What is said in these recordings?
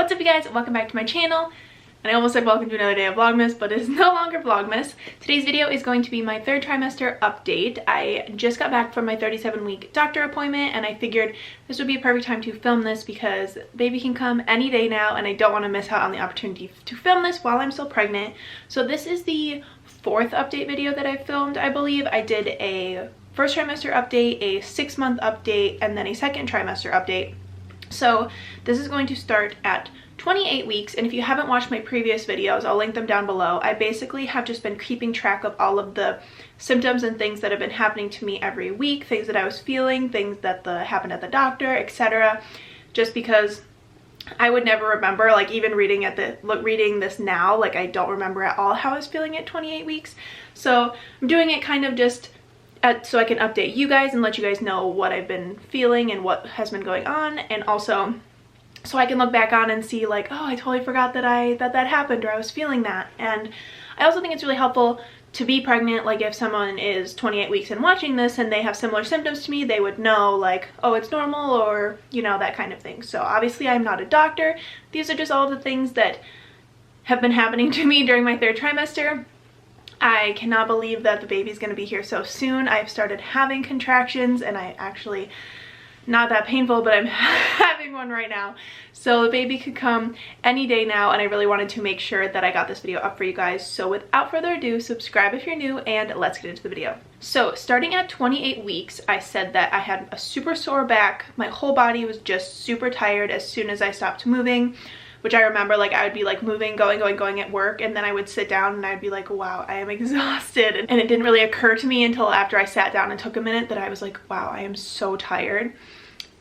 What's up you guys? Welcome back to my channel. And I almost said welcome to another day of Vlogmas, but it is no longer Vlogmas. Today's video is going to be my third trimester update. I just got back from my 37-week doctor appointment and I figured this would be a perfect time to film this because baby can come any day now and I don't want to miss out on the opportunity to film this while I'm still pregnant. So this is the fourth update video that I filmed, I believe. I did a first trimester update, a 6-month update, and then a second trimester update. So this is going to start at 28 weeks, and if you haven't watched my previous videos, I'll link them down below. I basically have just been keeping track of all of the symptoms and things that have been happening to me every week, things that I was feeling, things that happened at the doctor, etc. Just because I would never remember, like even reading this now, like I don't remember at all how I was feeling at 28 weeks. So I'm doing it kind of just so I can update you guys and let you guys know what I've been feeling and what has been going on, and also so I can look back on and see like, oh, I totally forgot that that happened or I was feeling that. And I also think it's really helpful to be pregnant, like if someone is 28 weeks and watching this and they have similar symptoms to me, they would know like, oh, it's normal, or you know, that kind of thing. So obviously I'm not a doctor. These are just all the things that have been happening to me during my third trimester. I cannot believe that the baby's gonna be here so soon. I've started having contractions and I actually, not that painful, but I'm having one right now. So the baby could come any day now, and I really wanted to make sure that I got this video up for you guys. So without further ado, subscribe if you're new and let's get into the video. So starting at 28 weeks, I said that I had a super sore back. My whole body was just super tired as soon as I stopped moving, which I remember like I would be like moving, going at work, and then I would sit down and I'd be like, wow, I am exhausted. And it didn't really occur to me until after I sat down and took a minute that I was like, wow, I am so tired.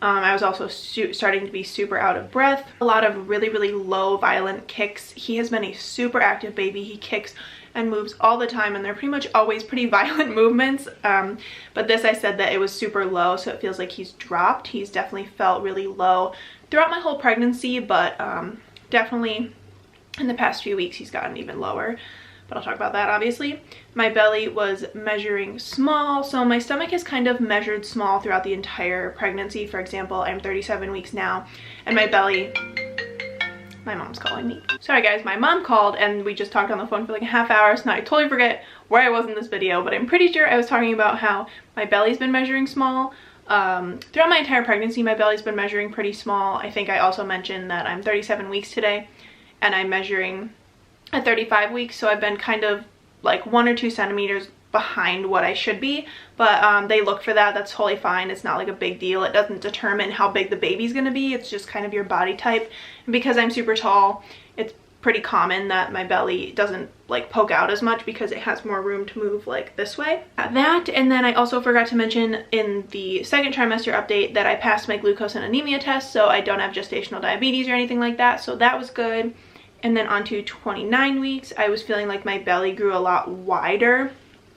I was also starting to be super out of breath. A lot of really low violent kicks. He has been a super active baby. He kicks and moves all the time, and they're pretty much always pretty violent movements. But this, I said that it was super low, so it feels like he's dropped. He's definitely felt really low throughout my whole pregnancy, but definitely in the past few weeks he's gotten even lower, but I'll talk about that obviously. My belly was measuring small, so my stomach has kind of measured small throughout the entire pregnancy. For example, I'm 37 weeks now and my belly, my mom's calling me. Sorry guys, my mom called and we just talked on the phone for like a half hour, so now I totally forget where I was in this video, but I'm pretty sure I was talking about how my belly's been measuring small. Throughout my entire pregnancy, my belly's been measuring pretty small. I think I also mentioned that I'm 37 weeks today and I'm measuring at 35 weeks, so I've been kind of like 1 or 2 centimeters behind what I should be, but they look for that. That's totally fine. It's not like a big deal. It doesn't determine how big the baby's gonna be. It's just kind of your body type, and because I'm super tall, it's pretty common that my belly doesn't like poke out as much because it has more room to move like this way. That, and then I also forgot to mention in the second trimester update that I passed my glucose and anemia test, so I don't have gestational diabetes or anything like that, so that was good. And then on to 29 weeks, I was feeling like my belly grew a lot wider,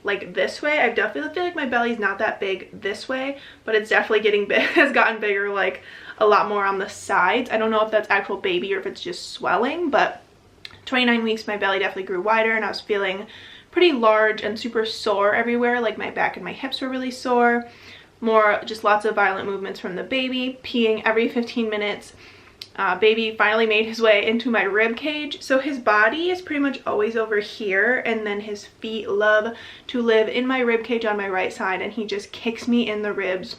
like this way. I definitely feel like my belly's not that big this way, but it's definitely getting big, has gotten bigger, like a lot more on the sides. I don't know if that's actual baby or if it's just swelling, but 29 weeks, my belly definitely grew wider and I was feeling pretty large and super sore everywhere. Like my back and my hips were really sore. Just lots of violent movements from the baby, peeing every 15 minutes. Baby finally made his way into my rib cage. So his body is pretty much always over here, and then his feet love to live in my rib cage on my right side, and he just kicks me in the ribs.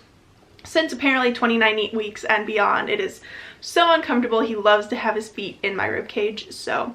Since apparently 29 weeks and beyond, it is so uncomfortable. He loves to have his feet in my rib cage. So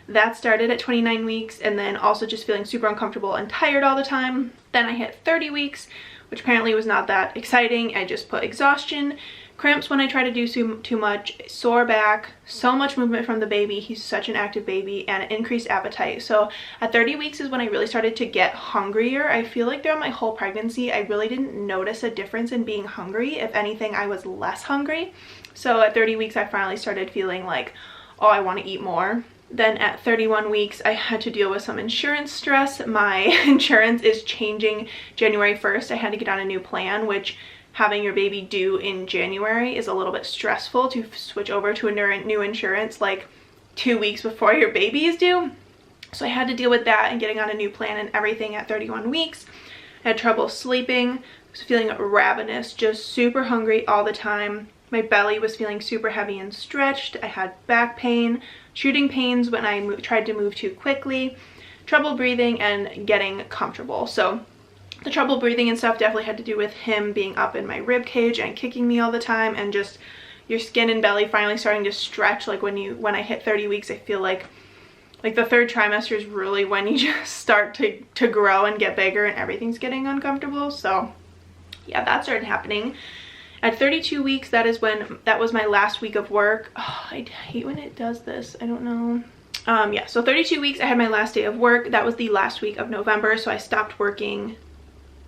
that started at 29 weeks, and then also just feeling super uncomfortable and tired all the time. Then I hit 30 weeks, which apparently was not that exciting. I just put exhaustion, cramps when I try to do too much, sore back, so much movement from the baby. He's such an active baby, and increased appetite. So at 30 weeks is when I really started to get hungrier. I feel like throughout my whole pregnancy, I really didn't notice a difference in being hungry. If anything, I was less hungry. So at 30 weeks, I finally started feeling like, oh, I want to eat more. Then at 31 weeks, I had to deal with some insurance stress. My insurance is changing January 1st. I had to get on a new plan, which having your baby due in January is a little bit stressful to switch over to a new insurance like 2 weeks before your baby is due. So I had to deal with that and getting on a new plan and everything at 31 weeks. I had trouble sleeping, was feeling ravenous, just super hungry all the time. My belly was feeling super heavy and stretched. I had back pain, shooting pains when I tried to move too quickly, trouble breathing, and getting comfortable. So the trouble breathing and stuff definitely had to do with him being up in my rib cage and kicking me all the time, and just your skin and belly finally starting to stretch. Like when I hit 30 weeks, I feel like the third trimester is really when you just start to grow and get bigger and everything's getting uncomfortable. So yeah, that started happening. At 32 weeks, that was my last week of work. Oh, I hate when it does this. I don't know. Yeah, so 32 weeks, I had my last day of work. That was the last week of November, so I stopped working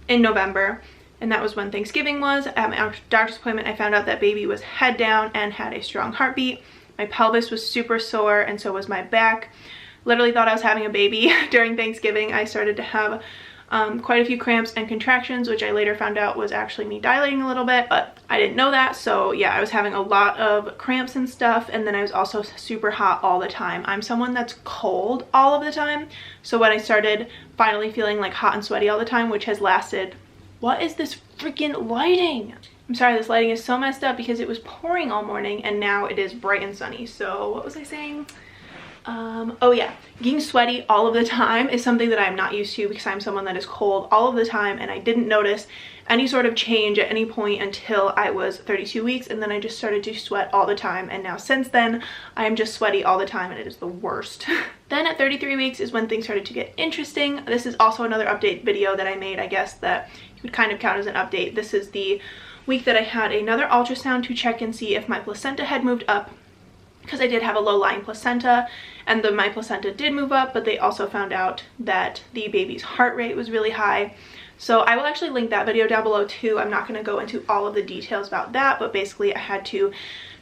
in November, and that was when Thanksgiving was. At my doctor's appointment, I found out that baby was head down and had a strong heartbeat. My pelvis was super sore, and so was my back. Literally thought I was having a baby. During Thanksgiving, I started to have quite a few cramps and contractions, which I later found out was actually me dilating a little bit, but I didn't know that. So yeah, I was having a lot of cramps and stuff, and then I was also super hot all the time. I'm someone that's cold all of the time, so when I started finally feeling like hot and sweaty all the time, which has lasted, what is this freaking lighting? I'm sorry, this lighting is so messed up because it was pouring all morning and now it is bright and sunny. So what was I saying? Oh yeah, getting sweaty all of the time is something that I'm not used to because I'm someone that is cold all of the time, and I didn't notice any sort of change at any point until I was 32 weeks, and then I just started to sweat all the time, and now since then I am just sweaty all the time and it is the worst. Then at 33 weeks is when things started to get interesting. This is also another update video that I made, I guess, that would kind of count as an update. This is the week that I had another ultrasound to check and see if my placenta had moved up, because I did have a low-lying placenta, and my placenta did move up, but they also found out that the baby's heart rate was really high. So I will actually link that video down below too. I'm not going to go into all of the details about that, but basically I had to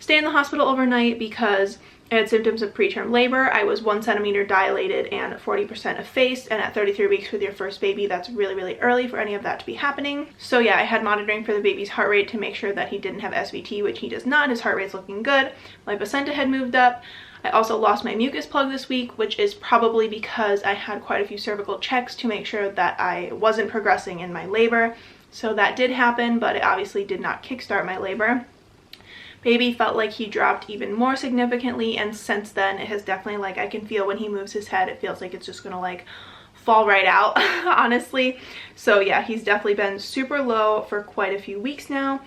stay in the hospital overnight because I had symptoms of preterm labor. I was 1 centimeter dilated and 40% effaced, and at 33 weeks with your first baby, that's really, really early for any of that to be happening. So yeah, I had monitoring for the baby's heart rate to make sure that he didn't have SVT, which he does not. His heart rate's looking good. My placenta had moved up. I also lost my mucus plug this week, which is probably because I had quite a few cervical checks to make sure that I wasn't progressing in my labor. So that did happen, but it obviously did not kickstart my labor. Baby felt like he dropped even more significantly, and since then it has definitely, like, I can feel when he moves his head, it feels like it's just gonna like fall right out, honestly. So yeah, he's definitely been super low for quite a few weeks now.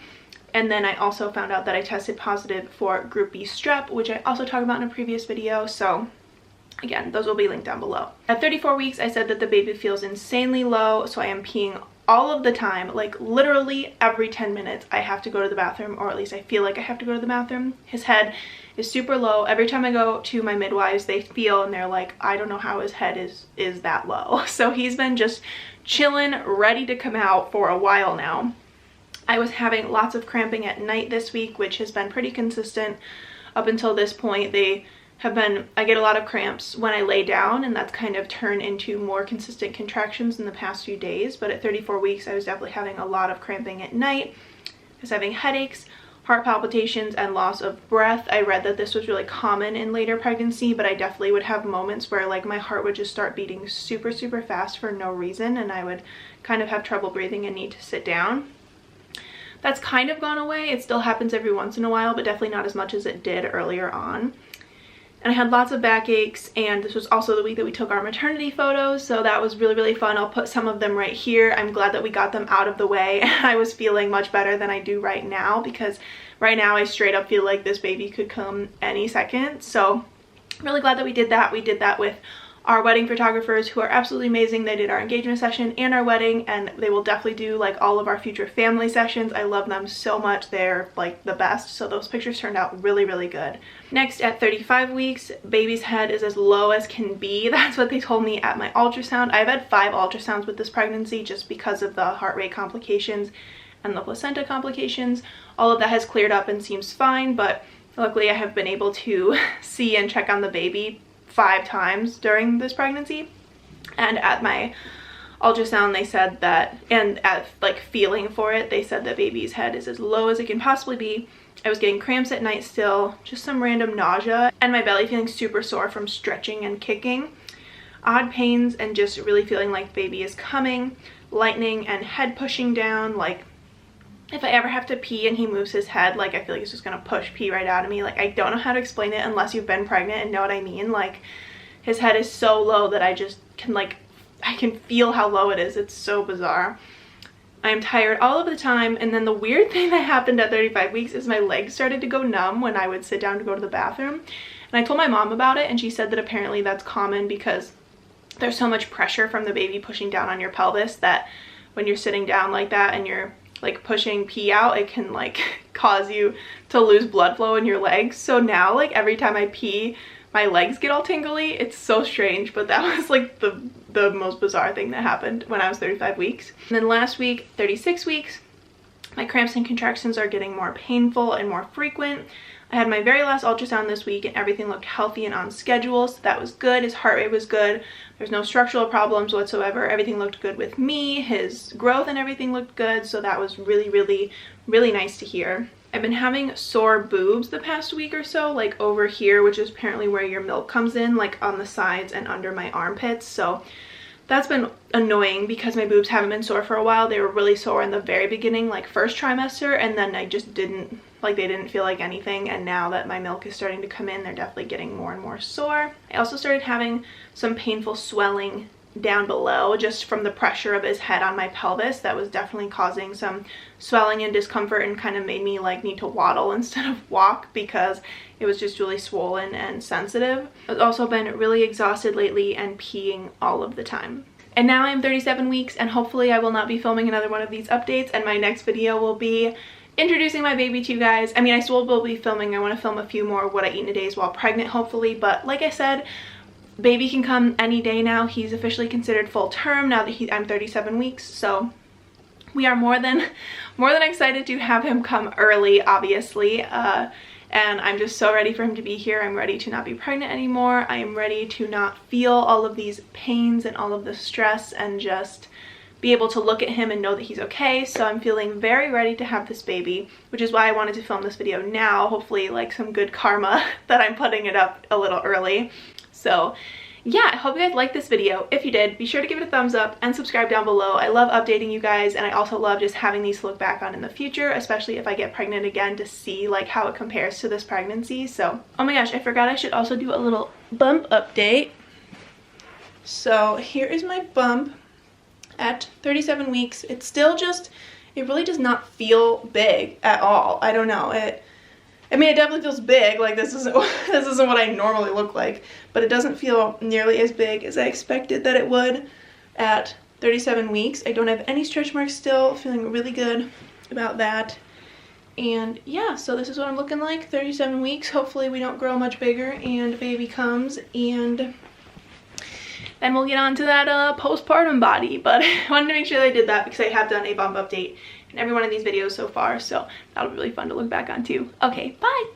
And then I also found out that I tested positive for group B strep, which I also talked about in a previous video. So again, those will be linked down below. At 34 weeks, I said that the baby feels insanely low, so I am peeing all of the time. Like literally every 10 minutes I have to go to the bathroom, or at least I feel like I have to go to the bathroom. His head is super low. Every time I go to my midwives, they feel and they're like, I don't know how his head is that low. So he's been just chilling, ready to come out for a while now. I was having lots of cramping at night this week, which has been pretty consistent up until this point. I get a lot of cramps when I lay down, and that's kind of turned into more consistent contractions in the past few days. But at 34 weeks, I was definitely having a lot of cramping at night. I was having headaches, heart palpitations, and loss of breath. I read that this was really common in later pregnancy, but I definitely would have moments where like my heart would just start beating super, super fast for no reason, and I would kind of have trouble breathing and need to sit down. That's kind of gone away. It still happens every once in a while, but definitely not as much as it did earlier on. And I had lots of backaches, and this was also the week that we took our maternity photos, so that was really, really fun. I'll put some of them right here. I'm glad that we got them out of the way. I was feeling much better than I do right now, because right now I straight up feel like this baby could come any second. So really glad that we did that. We did that with our wedding photographers, who are absolutely amazing. They did our engagement session and our wedding, and they will definitely do like all of our future family sessions. I love them so much. They're like the best. So those pictures turned out really, really good. Next, at 35 weeks, baby's head is as low as can be. That's what they told me at my ultrasound. I've had 5 ultrasounds with this pregnancy just because of the heart rate complications and the placenta complications. All of that has cleared up and seems fine, but luckily I have been able to see and check on the baby 5 times during this pregnancy. And at my ultrasound they said that, and at like feeling for it, they said that baby's head is as low as it can possibly be. I was getting cramps at night still, just some random nausea, and my belly feeling super sore from stretching and kicking, odd pains, and just really feeling like baby is coming, lightning and head pushing down, like if I ever have to pee and he moves his head, like I feel like he's just gonna push pee right out of me. Like I don't know how to explain it unless you've been pregnant and know what I mean. Like his head is so low that I just can I can feel how low it is. It's so bizarre. I'm tired all of the time, and then the weird thing that happened at 35 weeks is my legs started to go numb when I would sit down to go to the bathroom. And I told my mom about it, and she said that apparently that's common because there's so much pressure from the baby pushing down on your pelvis that when you're sitting down like that and you're like pushing pee out, it can like cause you to lose blood flow in your legs. So now like every time I pee, my legs get all tingly. It's so strange, but that was like the most bizarre thing that happened when I was 35 weeks. And then last week, 36 weeks, my cramps and contractions are getting more painful and more frequent. I had my very last ultrasound this week and everything looked healthy and on schedule, so that was good. His heart rate was good. There's no structural problems whatsoever. Everything looked good with me. His growth and everything looked good, so that was really nice to hear. I've been having sore boobs the past week or so, like over here, which is apparently where your milk comes in, like on the sides and under my armpits. So that's been annoying because my boobs haven't been sore for a while. They were really sore in the very beginning, like first trimester, and then I just didn't, like they didn't feel like anything. And now that my milk is starting to come in, they're definitely getting more and more sore. I also started having some painful swelling down below just from the pressure of his head on my pelvis. That was definitely causing some swelling and discomfort and kind of made me like need to waddle instead of walk because it was just really swollen and sensitive. I've also been really exhausted lately and peeing all of the time. And now I'm 37 weeks and hopefully I will not be filming another one of these updates, and my next video will be introducing my baby to you guys. I mean, I still will be filming. I want to film a few more what I eat in a day while pregnant, hopefully, but like I said, baby can come any day now. He's officially considered full term now that I'm 37 weeks, so we are more than excited to have him come early, obviously, and I'm just so ready for him to be here. I'm ready to not be pregnant anymore. I am ready to not feel all of these pains and all of the stress and just be able to look at him and know that he's okay. So I'm feeling very ready to have this baby, which is why I wanted to film this video now. Hopefully like some good karma that I'm putting it up a little early. So yeah, I hope you guys liked this video. If you did, be sure to give it a thumbs up and subscribe down below. I love updating you guys, and I also love just having these to look back on in the future, especially if I get pregnant again, to see like how it compares to this pregnancy. So, oh my gosh, I forgot I should also do a little bump update. So here is my bump at 37 weeks. It's still just, it really does not feel big at all. I don't know. I mean, it definitely feels big, like this isn't what I normally look like, but it doesn't feel nearly as big as I expected that it would at 37 weeks. I don't have any stretch marks still, feeling really good about that. And yeah, so this is what I'm looking like, 37 weeks. Hopefully we don't grow much bigger and baby comes, and then we'll get on to that postpartum body. But I wanted to make sure that I did that because I have done a bump update in every one of these videos so far, so that'll be really fun to look back on too. Okay, bye!